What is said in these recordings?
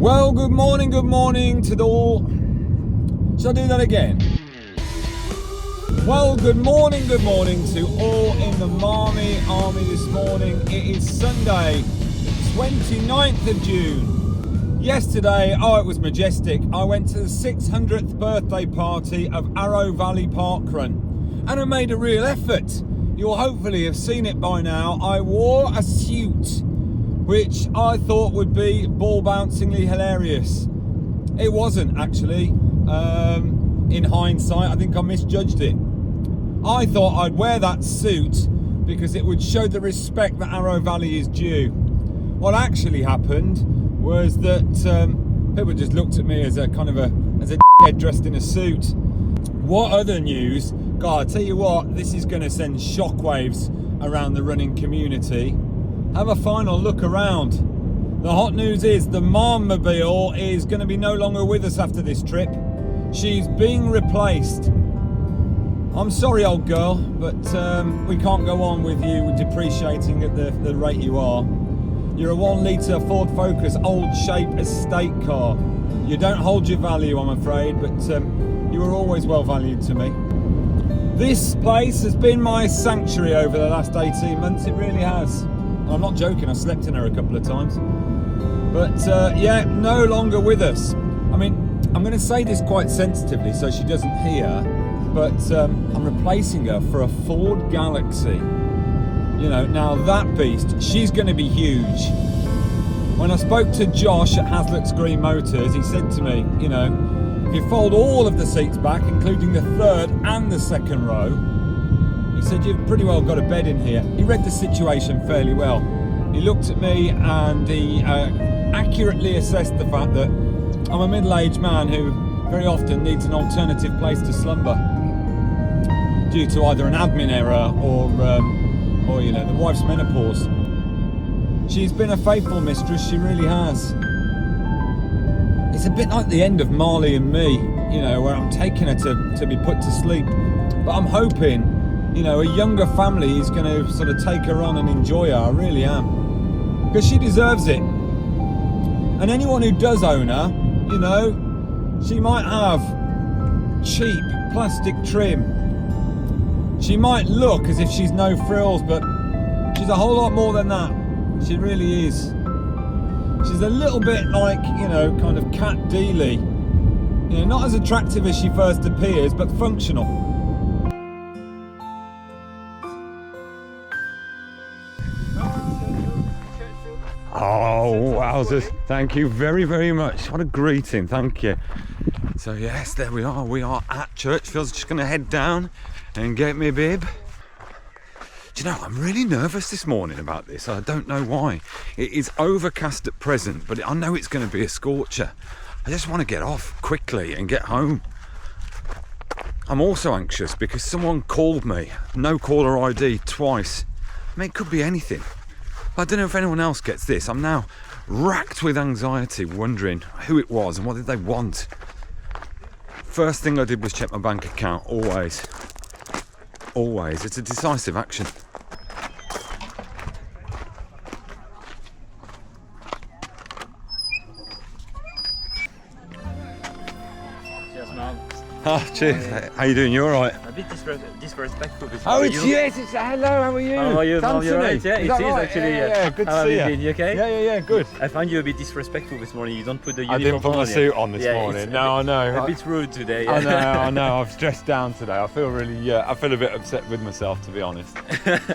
Well, good morning to the all. Shall I do that again? Well, good morning to all in the Marmy Army this morning. It is Sunday, 29th of June. Yesterday, it was majestic. I went to the 600th birthday party of Arrow Valley Parkrun, and I made a real effort. You'll hopefully have seen it by now. I wore a suit, which I thought would be ball-bouncingly hilarious. It wasn't, actually. In hindsight, I think I misjudged it. I thought I'd wear that suit because it would show the respect that Arrow Valley is due. What actually happened was that people just looked at me as a head dressed in a suit. What other news? God, I tell you what, this is going to send shockwaves around the running community. Have a final look around. The hot news is the MARM is going to be no longer with us after this trip. She's being replaced. I'm sorry, old girl, but we can't go on with you depreciating at the rate you are. You're a 1 litre Ford Focus old shape estate car. You don't hold your value, I'm afraid, but you were always well valued to me. This place has been my sanctuary over the last 18 months, it really has. And I'm not joking, I slept in her a couple of times. But yeah, no longer with us. I mean, I'm going to say this quite sensitively so she doesn't hear, but I'm replacing her for a Ford Galaxy. You know, now that beast, she's going to be huge. When I spoke to Josh at Hazlitt's Green Motors, he said to me, you know, if you fold all of the seats back, including the third and the second row, he said, you've pretty well got a bed in here. He read the situation fairly well. He looked at me and he accurately assessed the fact that I'm a middle-aged man who very often needs an alternative place to slumber due to either an admin error or you know, the wife's menopause. She's been a faithful mistress, she really has. It's a bit like the end of Marley and Me, you know, where I'm taking her to be put to sleep. But I'm hoping, you know, a younger family is going to sort of take her on and enjoy her. I really am. Because she deserves it. And anyone who does own her, you know, she might have cheap plastic trim. She might look as if she's no frills, but she's a whole lot more than that. She really is. She's a little bit like, you know, kind of Cat Dealey. You know, not as attractive as she first appears, but functional. Oh, wowzers. Thank you very, very much. What a greeting. Thank you. So, yes, there we are. We are at Churchfield's. Just going to head down and get me a bib. Do you know, I'm really nervous this morning about this. I don't know why. It is overcast at present, but I know it's going to be a scorcher. I just want to get off quickly and get home. I'm also anxious because someone called me, no caller ID, twice. I mean, it could be anything. I don't know if anyone else gets this. I'm now racked with anxiety, wondering who it was and what did they want. First thing I did was check my bank account, always. Always. It's a decisive action. Cheers, man. Oh, cheers. How you doing? You all right? A bit disrespectful this Oh, morning. yes, it's hello, how are you? How are you? Anthony. You're right, yeah, Is it that is right? actually. Yeah, good to How see have you. you been? You okay? Yeah, good. I find you a bit disrespectful this morning. You don't put the I uniform didn't put my on suit yet. on this Yeah, morning. it's No, I know. A bit rude today. I know. I've stressed down today. I feel really, I feel a bit upset with myself, to be honest.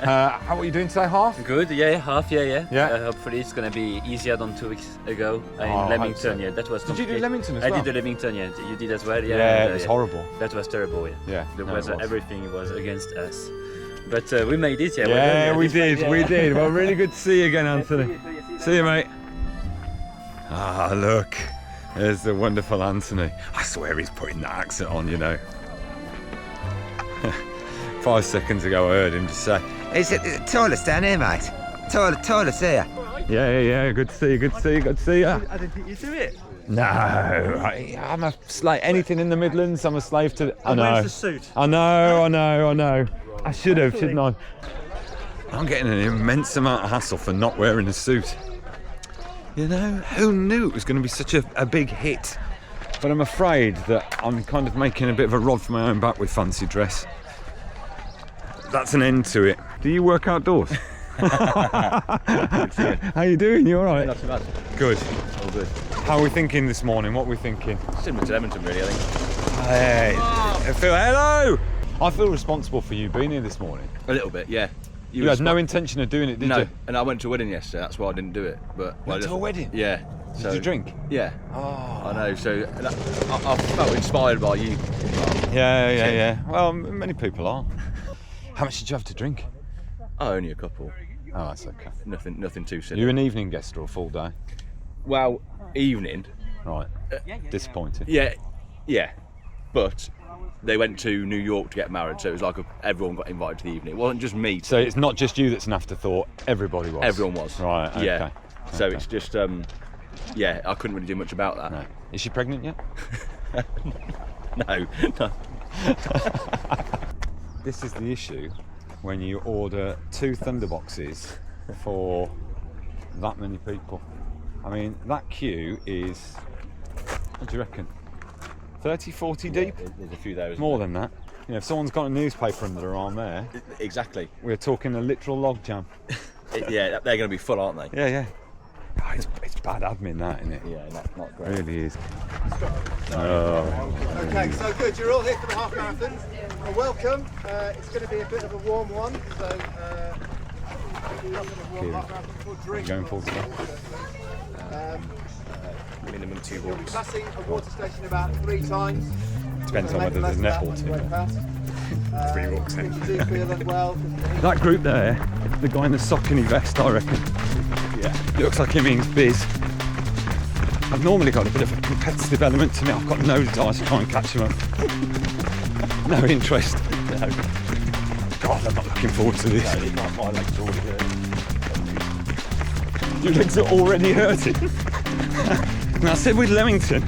How are you doing today, half? Good, yeah, half, yeah. Yeah. Hopefully it's gonna be easier than 2 weeks ago in I hope Leamington. so. Yeah, that was. Did you do complicated. Leamington as I well? did the Leamington, yeah. You did as well, yeah. Yeah, it was horrible. That was terrible, yeah. Yeah, The no, it weather, was. everything was against us. But we made it, yeah. Yeah, we This one, did, yeah. we did. Well, really good to see you again, Anthony. See you, mate. Ah, look. There's the wonderful Anthony. I swear he's putting that accent on, you know. 5 seconds ago I heard him just say, Is it toilets down here, mate? Toilets here. yeah, good to see you, good to see you. I didn't think you do it. No, I'm a slave. Anything in the Midlands, I'm a slave to. I know. Where's the suit? I know. I should have, shouldn't I? I'm getting an immense amount of hassle for not wearing a suit. You know, who knew it was going to be such a big hit? But I'm afraid that I'm kind of making a bit of a rod for my own back with fancy dress. That's an end to it. Do you work outdoors? How you doing? You all right? Not too bad. Good. All good. How are we thinking this morning? What are we thinking? Similar to Edmonton, really, I think. Hey, hello! I feel responsible for you being here this morning. A little bit, yeah. You had no intention of doing it, did No, you? and I went to a wedding yesterday, that's why I didn't do it. But Went to a wedding? Yeah. Did you drink? Yeah. Oh. I know, so I felt inspired by you. Yeah. Well, many people are. How much did you have to drink? Oh, only a couple. Oh, that's okay. Nothing too silly. You an evening guest or a full day? Well, evening. Right. Disappointed. Yeah. But they went to New York to get married, so it was like everyone got invited to the evening. It wasn't just me. So it's not just you that's an afterthought, everybody was? Everyone was. Right, okay. Yeah. So Okay. it's just, I couldn't really do much about that. No. Is she pregnant yet? No. This is the issue when you order 2 Thunderboxes for that many people. I mean, that queue is, what do you reckon? 30, 40 deep? There's a few there. Isn't More than that. You know, if someone's got a newspaper under their arm there, there? Exactly. we're talking a literal logjam. Yeah, they're going to be full, aren't they? Yeah. Oh, it's bad admin, that, isn't it? Yeah, not It great. really is. Okay, so good. You're all here for the half marathon. Well, welcome. It's going to be a bit of a warm one, so half marathon before drink. Going full today. Minimum 2 We'll be walks. passing a water station about 3 times. Depends on whether there's netball team. 3 walks in. If you do feel unwell, That group there, the guy in the Saucony vest, I reckon. Yeah, looks like he means biz. I've normally got a bit of a competitive element to me. I've got no desire to try and catch him up. No interest. No. God, I'm not looking forward to this. My legs are already hurt. Your legs are already hurting. And I said with Leamington,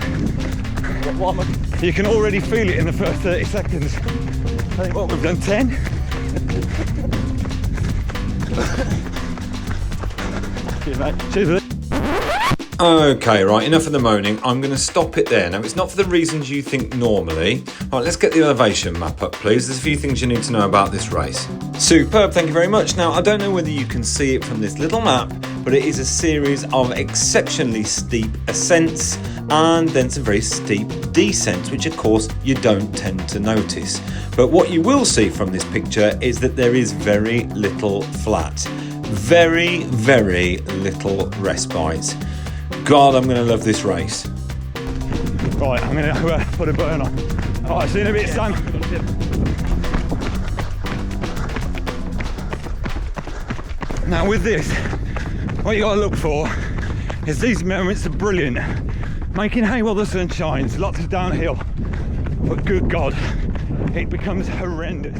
you can already feel it in the first 30 seconds. I think what we've done 10. Cheers, mate. Cheers, mate. Okay, right, enough of the moaning. I'm going to stop it there. Now, it's not for the reasons you think normally. Right, let's get the elevation map up, please. There's a few things you need to know about this race. Superb, thank you very much. Now, I don't know whether you can see it from this little map, but it is a series of exceptionally steep ascents and then some very steep descents, which of course you don't tend to notice. But what you will see from this picture is that there is very little flat. Very, very little respite. God, I'm going to love this race. Right, I'm going to put a burn on. All right, see you in a bit, Sam. Now with this, what you got to look for is these moments are brilliant. Making hay while the sun shines, lots of downhill. But good God, it becomes horrendous.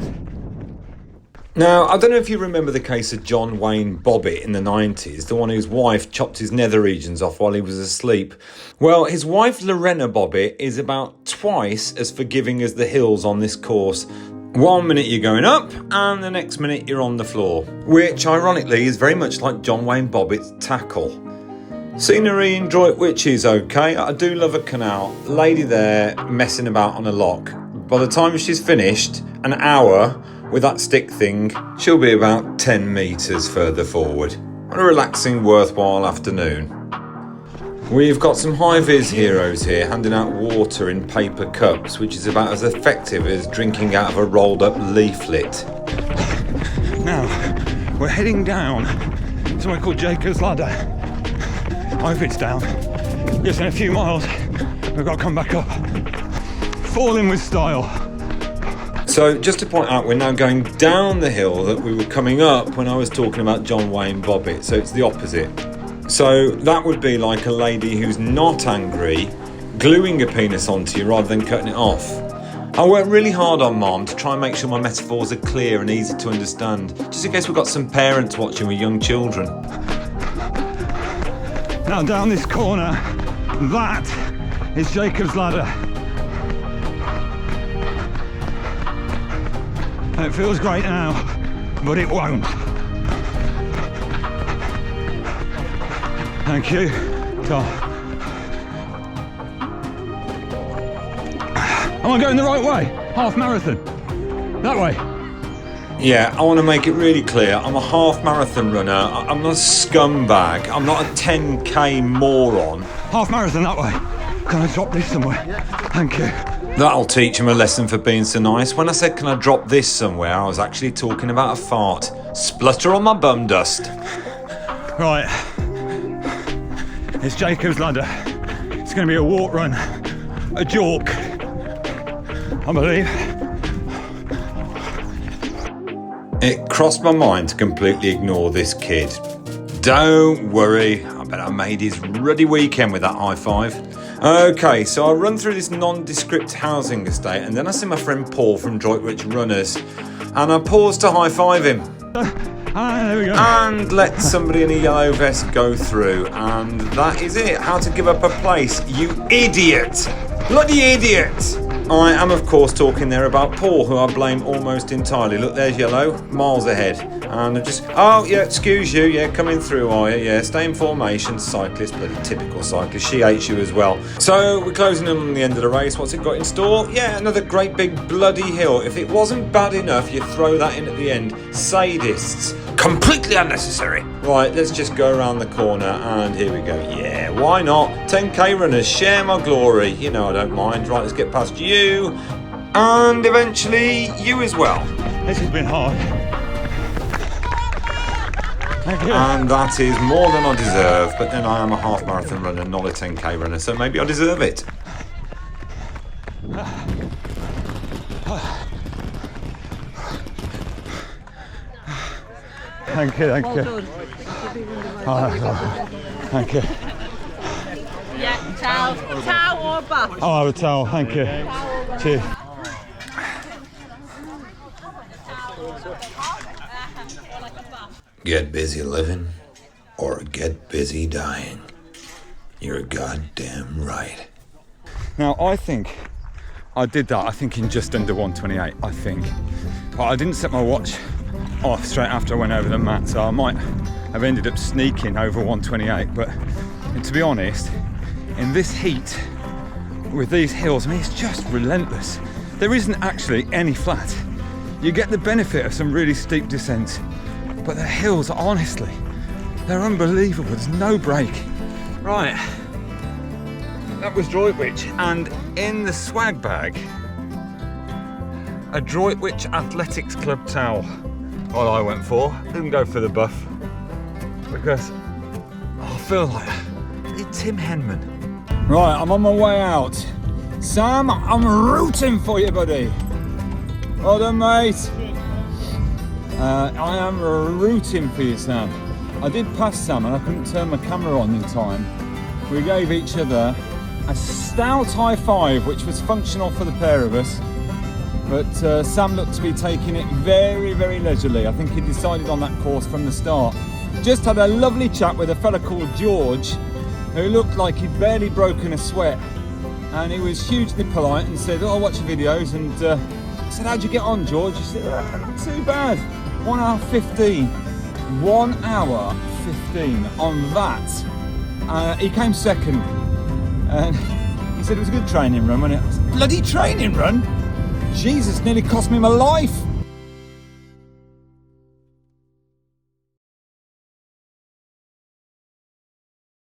Now, I don't know if you remember the case of John Wayne Bobbitt in the 90s, the one whose wife chopped his nether regions off while he was asleep. Well, his wife Lorena Bobbitt is about twice as forgiving as the hills on this course. 1 minute you're going up and the next minute you're on the floor, which ironically is very much like John Wayne Bobbitt's tackle. Scenery in Droitwich is okay. I do love a canal. Lady there messing about on a lock. By the time she's finished, an hour with that stick thing, she'll be about 10 metres further forward. On a relaxing, worthwhile afternoon. We've got some high-vis heroes here handing out water in paper cups, which is about as effective as drinking out of a rolled-up leaflet. Now, we're heading down somewhere called Jacob's Ladder. I hope it's down. Just in a few miles, we've got to come back up. Falling with style. So just to point out, we're now going down the hill that we were coming up when I was talking about John Wayne Bobbitt, so it's the opposite. So that would be like a lady who's not angry, gluing a penis onto you rather than cutting it off. I worked really hard on MARM to try and make sure my metaphors are clear and easy to understand, just in case we've got some parents watching with young children. Now down this corner, that is Jacob's Ladder. It feels great now, but it won't. Thank you. So, am I going the right way? Half marathon. That way. Yeah, I want to make it really clear. I'm a half marathon runner. I'm not a scumbag. I'm not a 10k moron. Half marathon that way. Can I drop this somewhere? Thank you. That'll teach him a lesson for being so nice. When I said, can I drop this somewhere, I was actually talking about a fart. Splutter on my bum dust. Right. It's Jacob's ladder. It's going to be a walk run. A jog. I believe. It crossed my mind to completely ignore this kid. Don't worry, I bet I made his ruddy weekend with that high five. Okay, so I run through this nondescript housing estate and then I see my friend Paul from Droitwich Runners and I pause to high five him. There we go. And let somebody in a yellow vest go through, and that is it. How to give up a place, you idiot! Bloody idiot! I am, of course, talking there about Paul, who I blame almost entirely. Look, there's yellow, miles ahead. And I just, oh, yeah, excuse you, yeah, coming through, are you? Yeah, stay in formation, cyclist, bloody typical cyclist. She hates you as well. So, we're closing in on the end of the race. What's it got in store? Yeah, another great big bloody hill. If it wasn't bad enough, you throw that in at the end. Sadists. Completely unnecessary. Right, let's just go around the corner, and here we go. Yeah, why not? 10k runners, share my glory. You know I don't mind. Right, let's get past you, and eventually you as well. This has been hard. Thank you. And that is more than I deserve, but then I am a half marathon runner, not a 10k runner, so maybe I deserve it. Thank you, thank you. Thank you. Yeah, towel or bath? I'll have a towel, thank you. Cheers. Get busy living or get busy dying. You're goddamn right. Now, I think I did that, I think in just under 1:28, I think. But I didn't set my watch off straight after I went over the mat, so I might have ended up sneaking over 1:28. But to be honest, in this heat with these hills, I mean, it's just relentless. There isn't actually any flat. You get the benefit of some really steep descents, but the hills, honestly, they're unbelievable. There's no break. Right, that was Droitwich, and in the swag bag, a Droitwich Athletics Club towel. What I went for. Didn't go for the buff because I feel like Tim Henman. Right, I'm on my way out. Sam, I'm rooting for you, buddy. Well done, mate. I am rooting for you, Sam. I did pass Sam and I couldn't turn my camera on in time. We gave each other a stout high five, which was functional for the pair of us. But Sam looked to be taking it very, very leisurely. I think he decided on that course from the start. Just had a lovely chat with a fella called George, who looked like he'd barely broken a sweat. And he was hugely polite and said, oh, I watch your videos. And I said, how'd you get on, George? He said, not too bad. 1 hour 15. 1 hour 15 on that. He came second. And he said it was a good training run, wasn't it? I said, bloody training run? Jesus, nearly cost me my life.